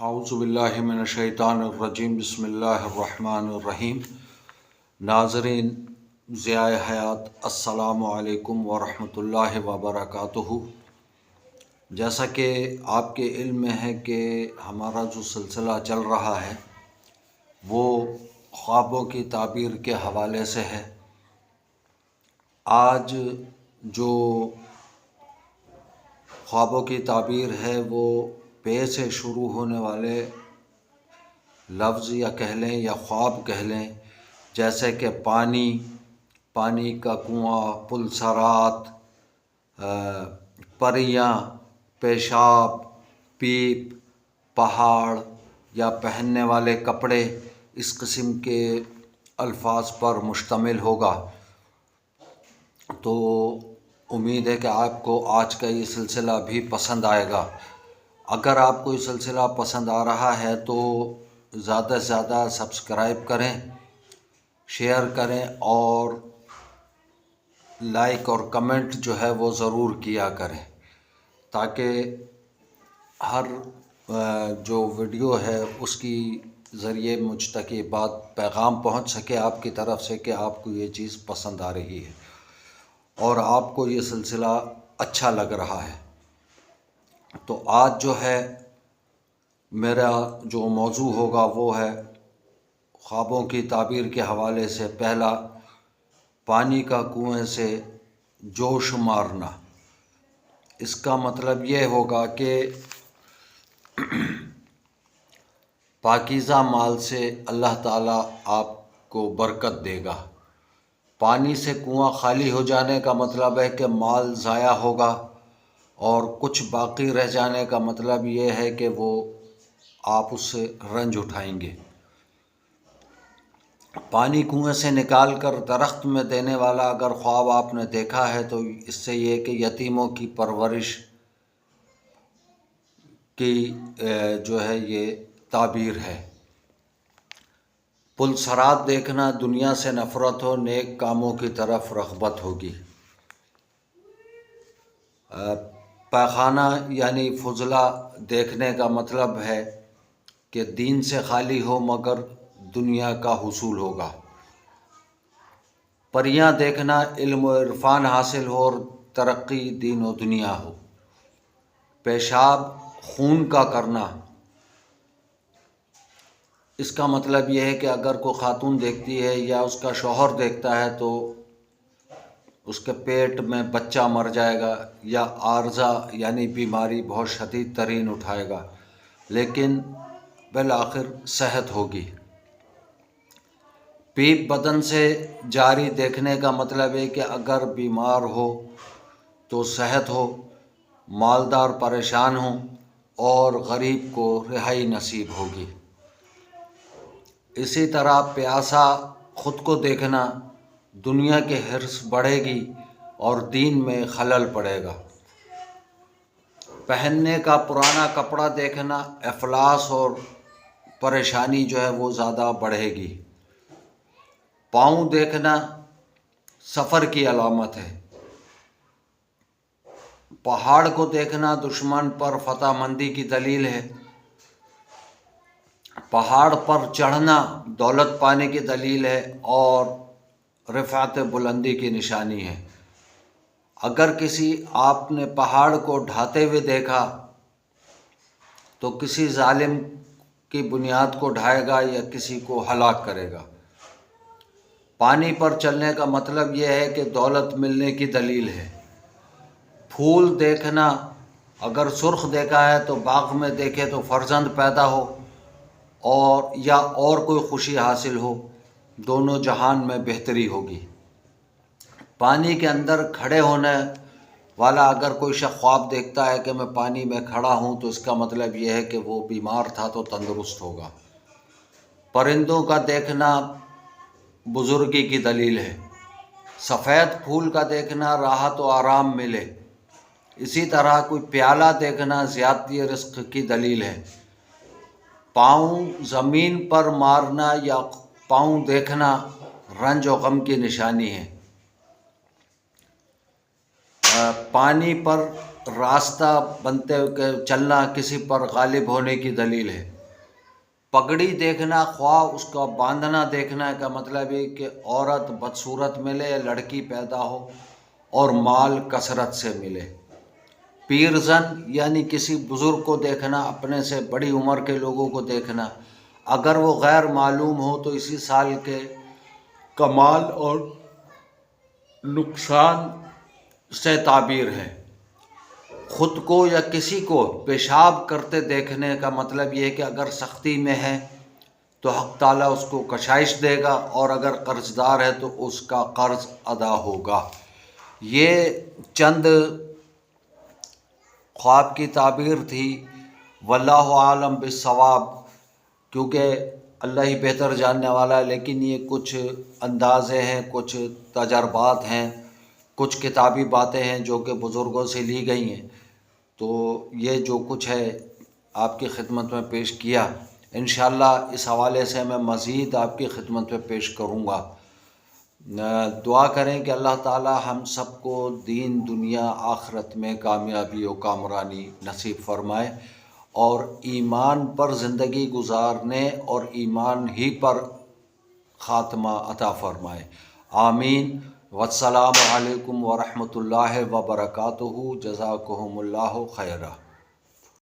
اعوذ باللہ من الشیطان الرجیم بسم اللہ الرحمن الرحیم۔ ناظرین ضیاء حیات، السلام علیکم ورحمۃ اللہ وبرکاتہ۔ جیسا کہ آپ کے علم میں ہے کہ ہمارا جو سلسلہ چل رہا ہے وہ خوابوں کی تعبیر کے حوالے سے ہے۔ آج جو خوابوں کی تعبیر ہے وہ پے سے شروع ہونے والے لفظ یا کہہ لیں یا خواب کہہ لیں، جیسے کہ پانی کا کنواں، پلسرات، پریاں، پیشاب، پیپ، پہاڑ یا پہننے والے کپڑے، اس قسم کے الفاظ پر مشتمل ہوگا۔ تو امید ہے کہ آپ کو آج کا یہ سلسلہ بھی پسند آئے گا۔ اگر آپ کو یہ سلسلہ پسند آ رہا ہے تو زیادہ سے زیادہ سبسکرائب کریں، شیئر کریں اور لائک اور کمنٹ جو ہے وہ ضرور کیا کریں، تاکہ ہر جو ویڈیو ہے اس کی ذریعے مجھ تک یہ بات پیغام پہنچ سکے آپ کی طرف سے کہ آپ کو یہ چیز پسند آ رہی ہے اور آپ کو یہ سلسلہ اچھا لگ رہا ہے۔ تو آج جو ہے میرا جو موضوع ہوگا وہ ہے خوابوں کی تعبیر کے حوالے سے پہلا، پانی کا کنویں سے جوش مارنا۔ اس کا مطلب یہ ہوگا کہ پاکیزہ مال سے اللہ تعالیٰ آپ کو برکت دے گا۔ پانی سے کنواں خالی ہو جانے کا مطلب ہے کہ مال ضائع ہوگا، اور کچھ باقی رہ جانے کا مطلب یہ ہے کہ وہ آپ اس سے رنج اٹھائیں گے۔ پانی کنویں سے نکال کر درخت میں دینے والا اگر خواب آپ نے دیکھا ہے تو اس سے یہ کہ یتیموں کی پرورش کی جو ہے یہ تعبیر ہے۔ پلسرات دیکھنا، دنیا سے نفرت ہو، نیک کاموں کی طرف رغبت ہوگی۔ پاخانہ یعنی فضلہ دیکھنے کا مطلب ہے کہ دین سے خالی ہو مگر دنیا کا حصول ہوگا۔ پریاں دیکھنا، علم و عرفان حاصل ہو اور ترقی دین و دنیا ہو۔ پیشاب خون کا کرنا، اس کا مطلب یہ ہے کہ اگر کوئی خاتون دیکھتی ہے یا اس کا شوہر دیکھتا ہے تو اس کے پیٹ میں بچہ مر جائے گا یا عارضہ یعنی بیماری بہت شدید ترین اٹھائے گا، لیکن بالآخر صحت ہوگی۔ پیپ بدن سے جاری دیکھنے کا مطلب ہے کہ اگر بیمار ہو تو صحت ہو، مالدار پریشان ہوں اور غریب کو رہائی نصیب ہوگی۔ اسی طرح پیاسا خود کو دیکھنا، دنیا کی حرص بڑھے گی اور دین میں خلل پڑے گا۔ پہننے کا پرانا کپڑا دیکھنا، افلاس اور پریشانی جو ہے وہ زیادہ بڑھے گی۔ پاؤں دیکھنا سفر کی علامت ہے۔ پہاڑ کو دیکھنا دشمن پر فتح مندی کی دلیل ہے۔ پہاڑ پر چڑھنا دولت پانے کی دلیل ہے اور رفعت بلندی کی نشانی ہے۔ اگر کسی آپ نے پہاڑ کو ڈھاتے ہوئے دیکھا تو کسی ظالم کی بنیاد کو ڈھائے گا یا کسی کو ہلاک کرے گا۔ پانی پر چلنے کا مطلب یہ ہے کہ دولت ملنے کی دلیل ہے۔ پھول دیکھنا، اگر سرخ دیکھا ہے تو باغ میں دیکھے تو فرزند پیدا ہو اور کوئی خوشی حاصل ہو، دونوں جہان میں بہتری ہوگی۔ پانی کے اندر کھڑے ہونے والا اگر کوئی شخص خواب دیکھتا ہے کہ میں پانی میں کھڑا ہوں تو اس کا مطلب یہ ہے کہ وہ بیمار تھا تو تندرست ہوگا۔ پرندوں کا دیکھنا بزرگی کی دلیل ہے۔ سفید پھول کا دیکھنا راحت و آرام ملے۔ اسی طرح کوئی پیالہ دیکھنا زیادتی رزق کی دلیل ہے۔ پاؤں زمین پر مارنا یا پاؤں دیکھنا رنج و غم کی نشانی ہے۔ پانی پر راستہ بنتے کہ چلنا کسی پر غالب ہونے کی دلیل ہے۔ پگڑی دیکھنا، خواہ اس کا باندھنا دیکھنا کا مطلب ہے کہ عورت بدصورت ملے، لڑکی پیدا ہو اور مال کثرت سے ملے۔ پیرزن یعنی کسی بزرگ کو دیکھنا، اپنے سے بڑی عمر کے لوگوں کو دیکھنا، اگر وہ غیر معلوم ہو تو اسی سال کے کمال اور نقصان سے تعبیر ہے۔ خود کو یا کسی کو پیشاب کرتے دیکھنے کا مطلب یہ ہے کہ اگر سختی میں ہے تو حق تعالیٰ اس کو کشائش دے گا، اور اگر قرض دار ہے تو اس کا قرض ادا ہوگا۔ یہ چند خواب کی تعبیر تھی، واللہ عالم بالصواب، کیونکہ اللہ ہی بہتر جاننے والا ہے، لیکن یہ کچھ اندازے ہیں، کچھ تجربات ہیں، کچھ کتابی باتیں ہیں جو کہ بزرگوں سے لی گئی ہیں۔ تو یہ جو کچھ ہے آپ کی خدمت میں پیش کیا، انشاءاللہ اس حوالے سے میں مزید آپ کی خدمت میں پیش کروں گا۔ دعا کریں کہ اللہ تعالی ہم سب کو دین دنیا آخرت میں کامیابی و کامرانی نصیب فرمائے، اور ایمان پر زندگی گزارنے اور ایمان ہی پر خاتمہ عطا فرمائے۔ آمین۔ والسلام علیکم ورحمۃ اللہ وبرکاتہ۔ جزاکہم اللہ خیرہ۔